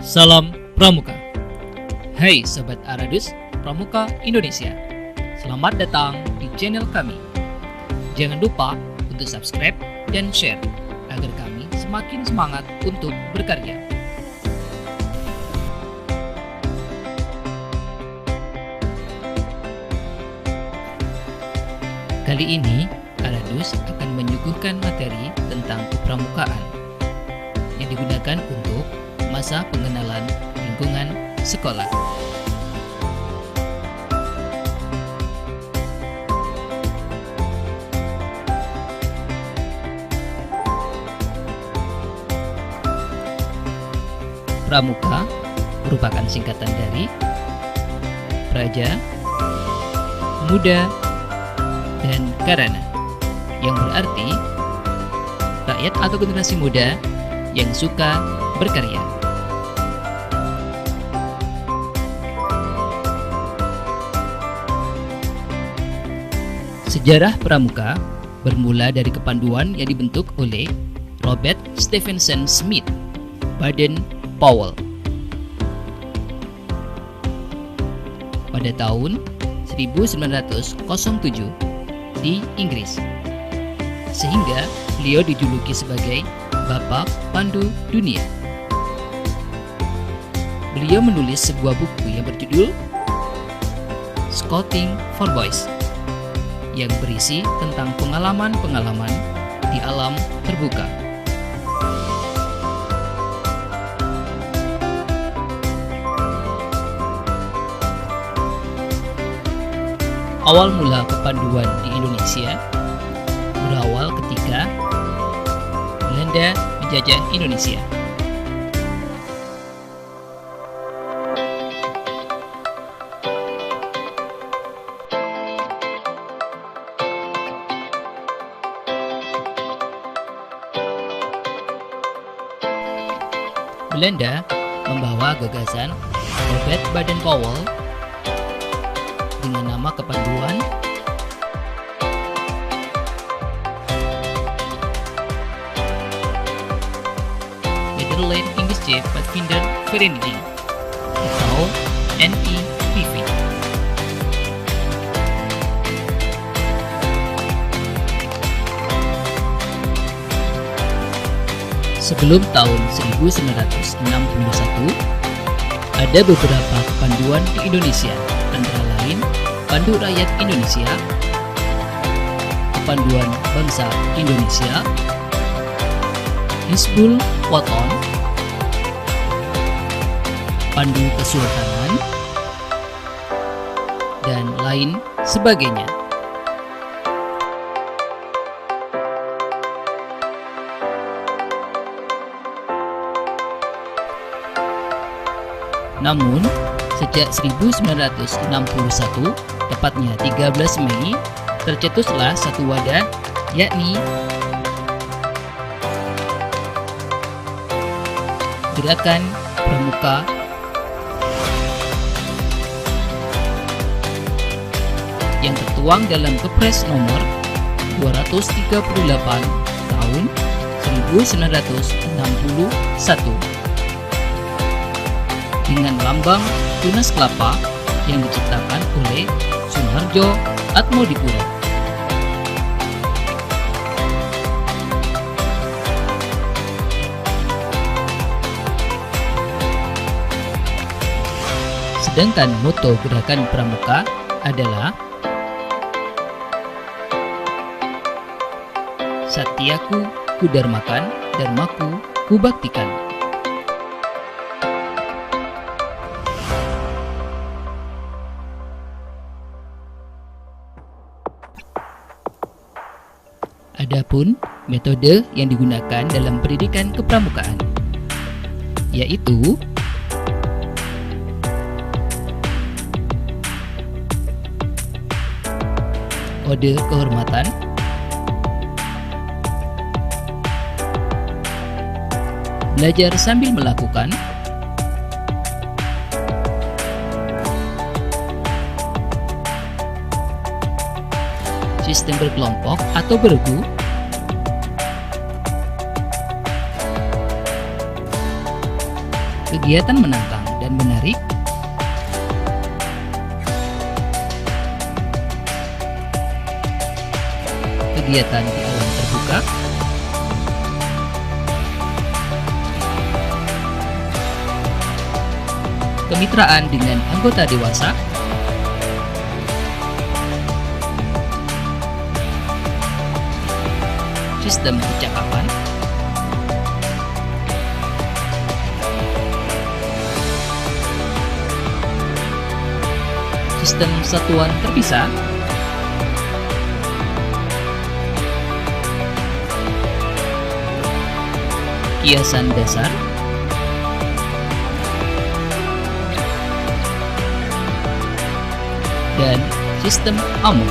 Salam Pramuka. Hai Sobat Aradus Pramuka Indonesia, selamat datang di channel kami. Jangan lupa untuk subscribe dan share agar kami semakin semangat untuk berkarya. Kali ini Aradus akan menyuguhkan materi tentang kepramukaan yang digunakan untuk masa pengenalan lingkungan sekolah. Pramuka merupakan singkatan dari Praja, Muda, dan Karana, yang berarti rakyat atau generasi muda yang suka berkarya. Sejarah Pramuka bermula dari kepanduan yang dibentuk oleh Robert Stephenson Smith Baden-Powell pada tahun 1907 di Inggris, sehingga beliau dijuluki sebagai Bapak Pandu Dunia. Beliau menulis sebuah buku yang berjudul Scouting for Boys, yang berisi tentang pengalaman-pengalaman di alam terbuka. Awal mula kepanduan di Indonesia berawal ketika Belanda menjajah Indonesia. Belanda membawa gagasan Robert Baden-Powell dengan nama kepanduan Nederland Indische Padvindervereniging atau NIPV. Sebelum tahun 1961, ada beberapa kepanduan di Indonesia, antara lain Pandu Rakyat Indonesia, Kepanduan Bangsa Indonesia, Hizbul Waton, Pandu Kesultanan, dan lain sebagainya. Namun, sejak 1961, tepatnya 13 Mei, tercetuslah satu wadah, yakni Gerakan Pramuka yang tertuang dalam Kepres nomor 238 tahun 1961 dengan lambang tunas kelapa yang diciptakan oleh Sunarjo Atmodipuro. Sedangkan moto Gerakan Pramuka adalah Satyaku Kudarmakan, Dharmaku Kubaktikan. Adapun metode yang digunakan dalam pendidikan kepramukaan, yaitu Ode Kehormatan, belajar sambil melakukan, sistem berkelompok atau beregu, Kegiatan menantang dan menarik. Kegiatan di alam terbuka. Kemitraan dengan anggota dewasa. Sistem percakapan. Sistem satuan terpisah. Kiasan dasar. Dan sistem AMU.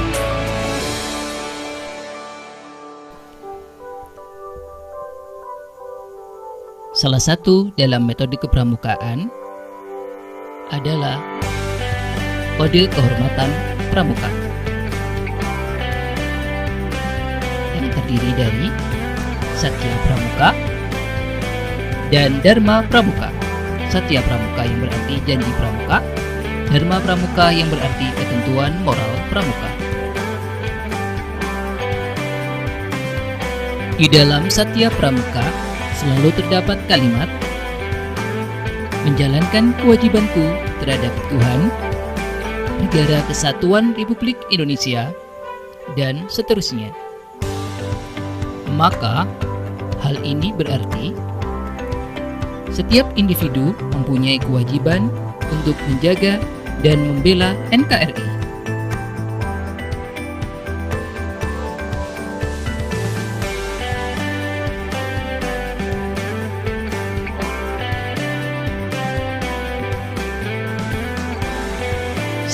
Salah satu dalam metode kepramukaan adalah kode kehormatan pramuka yang terdiri dari Satya Pramuka dan Dharma Pramuka. Satya Pramuka yang berarti janji pramuka, Dharma Pramuka yang berarti ketentuan moral pramuka. Di dalam Satya Pramuka selalu terdapat kalimat menjalankan kewajibanku terhadap Tuhan, Negara Kesatuan Republik Indonesia, dan seterusnya. Maka, hal ini berarti setiap individu mempunyai kewajiban untuk menjaga dan membela NKRI.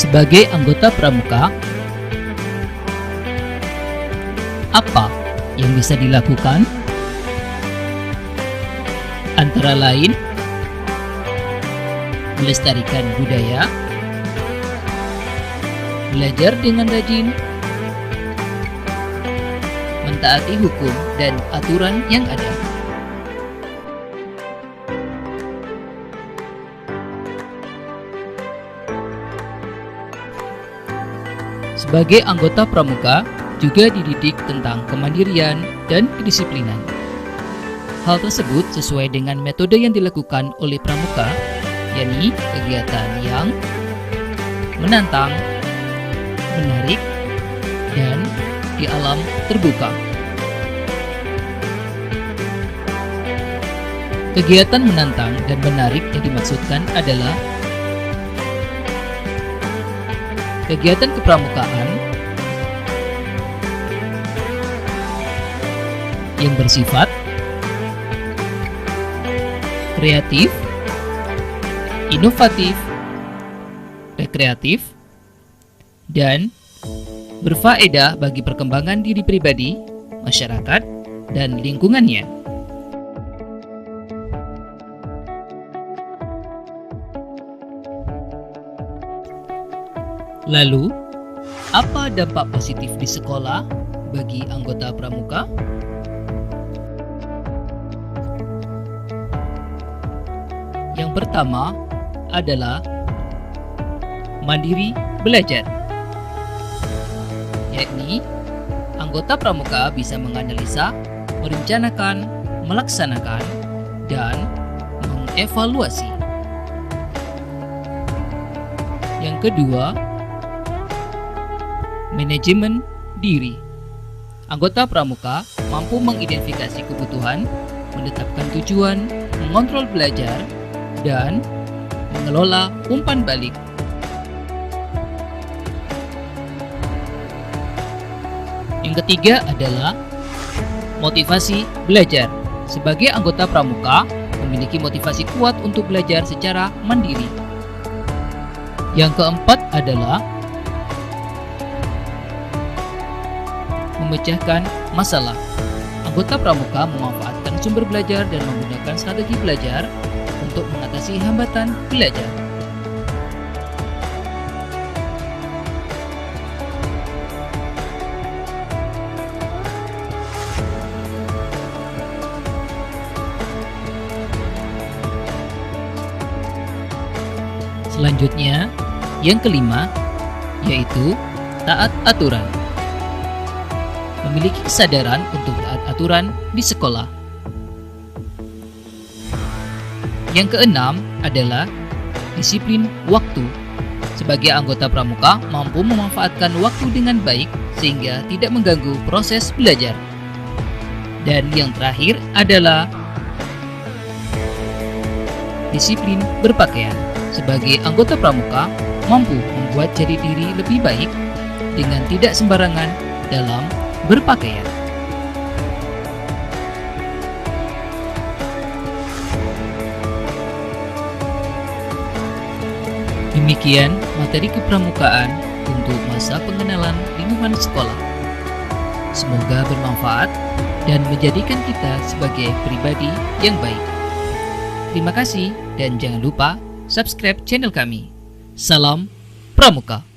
Sebagai anggota pramuka, apa yang bisa dilakukan? Antara lain, melestarikan budaya, belajar dengan rajin, mentaati hukum dan aturan yang ada. Sebagai anggota pramuka juga dididik tentang kemandirian dan kedisiplinan. Hal tersebut sesuai dengan metode yang dilakukan oleh pramuka, yakni kegiatan yang menantang, menarik, dan di alam terbuka. Kegiatan menantang dan menarik yang dimaksudkan adalah kegiatan kepramukaan yang bersifat kreatif, inovatif, rekreatif, dan berfaedah bagi perkembangan diri pribadi, masyarakat, dan lingkungannya. Lalu, apa dampak positif di sekolah bagi anggota pramuka? Yang pertama adalah mandiri belajar, yakni anggota pramuka bisa menganalisa, merencanakan, melaksanakan, dan mengevaluasi. Yang kedua, manajemen diri. Anggota pramuka mampu mengidentifikasi kebutuhan, menetapkan tujuan, mengontrol belajar, dan mengelola umpan balik. Yang ketiga adalah motivasi belajar. Sebagai anggota pramuka memiliki motivasi kuat untuk belajar secara mandiri. Yang keempat adalah memecahkan masalah. Anggota pramuka memanfaatkan sumber belajar dan menggunakan strategi belajar untuk mengatasi hambatan belajar. Selanjutnya, yang kelima, yaitu taat aturan. Memiliki kesadaran untuk taat aturan di sekolah. Yang keenam adalah disiplin waktu. Sebagai anggota pramuka mampu memanfaatkan waktu dengan baik sehingga tidak mengganggu proses belajar. Dan yang terakhir adalah disiplin berpakaian. Sebagai anggota pramuka mampu membuat jati diri lebih baik dengan tidak sembarangan dalam berpakaian. Demikian materi kepramukaan untuk masa pengenalan lingkungan sekolah. Semoga bermanfaat dan menjadikan kita sebagai pribadi yang baik. Terima kasih dan jangan lupa subscribe channel kami. Salam Pramuka.